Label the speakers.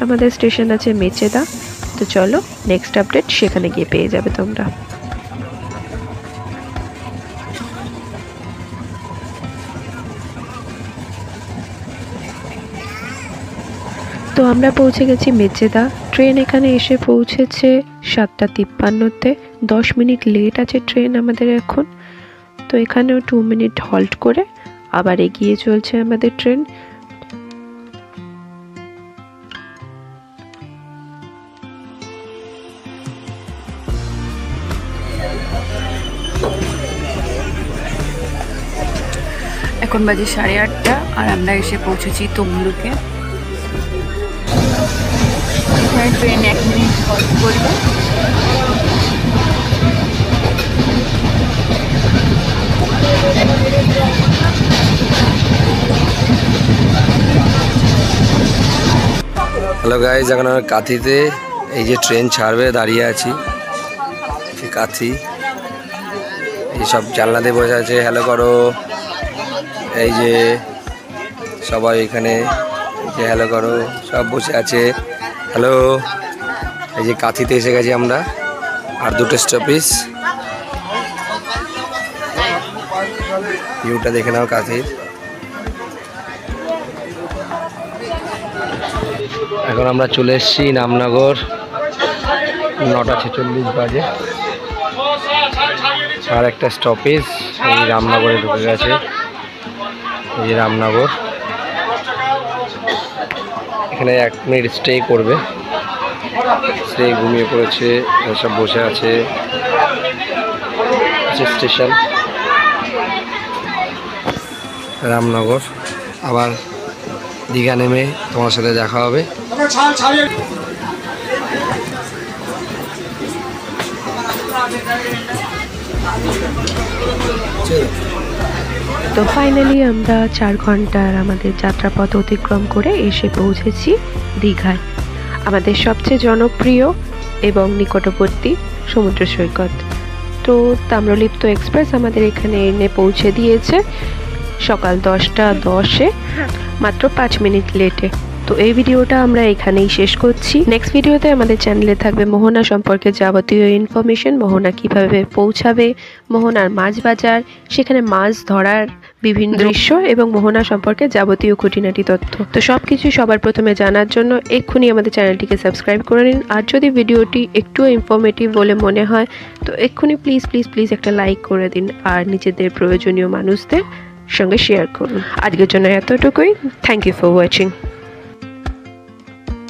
Speaker 1: আমাদের স্টেশন আছে মেচেদা। তো চলো নেক্সট আপডেট সেখানে গিয়ে পেয়ে যাবে তোমরা। তো আমরা পৌঁছে গেছি মেচেদা। ট্রেন এখানে এসে পৌঁছেছে 7:53-তে। 10 মিনিট লেট আছে ট্রেন আমাদের এখন। তো এখানেও 2 মিনিট হল্ট করে আবার এগিয়ে চলছে আমাদের ট্রেন।
Speaker 2: এখন বাজে 8:30 আর আমরা এসে পৌঁছেছি তমলুকে। ট্রেন 1 মিনিট হল্ট করবে।
Speaker 3: হ্যালো গাইজ, এখন আমরা কাঁথিতে এই যে ট্রেন ছাড়বে দাঁড়িয়ে আছি। কাঁথি এইসব জানলাতে বসে আছে, হ্যালো করো। এই যে সবাই এখানে যে হ্যালো করো সব বসে আছে, হ্যালো। এই যে কাঁথিতে এসে গেছি আমরা, আর 2টো স্টপেজ। ভিউটা দেখে নাও কাঁথির। এখন আমরা চলে এসেছি রামনগর। 9:46 বাজে। আর একটা স্টপেজ এই রামনগরে ঢুকে গেছে। এই যে রামনগর, এখানে 1 মিনিট স্টে করবে। স্টে ঘুমিয়ে পড়েছে, সব বসে আছে। স্টেশন রামনগর। আবার দীঘা নেমে তোমার সাথে দেখা হবে।
Speaker 1: তো ফাইনালি আমরা 4 ঘন্টার আমাদের যাত্রাপথ অতিক্রম করে এসে পৌঁছেছি দীঘায়, আমাদের সবচেয়ে জনপ্রিয় এবং নিকটবর্তী সমুদ্র সৈকত। তো তাম্রলিপ্ত এক্সপ্রেস আমাদের এখানে এনে পৌঁছে দিয়েছে সকাল 10:10-এ, মাত্র 5 মিনিট লেটে। তো এই ভিডিওটা আমরা এখানেই শেষ করছি। নেক্সট ভিডিওতে আমাদের চ্যানেলে থাকবে মোহনা সম্পর্কে যাবতীয় ইনফরমেশন, মোহনা কিভাবে পৌঁছাবে, মোহনার মাছ বাজার, সেখানে মাছ ধরার বিভিন্ন দৃশ্য এবং মোহনা সম্পর্কে যাবতীয় খুঁটিনাটি তথ্য। তো সব কিছু সবার প্রথমে জানার জন্য এক্ষুনি আমাদের চ্যানেলটিকে সাবস্ক্রাইব করে নিন। আর যদি ভিডিওটি একটু ইনফরমেটিভ বলে মনে হয় তো এক্ষুনি প্লিজ প্লিজ প্লিজ একটা লাইক করে দিন, আর নিজেদের প্রয়োজনীয় মানুষদের সঙ্গে শেয়ার করুন। আজকের জন্য এতটুকুই। Thank you for watching.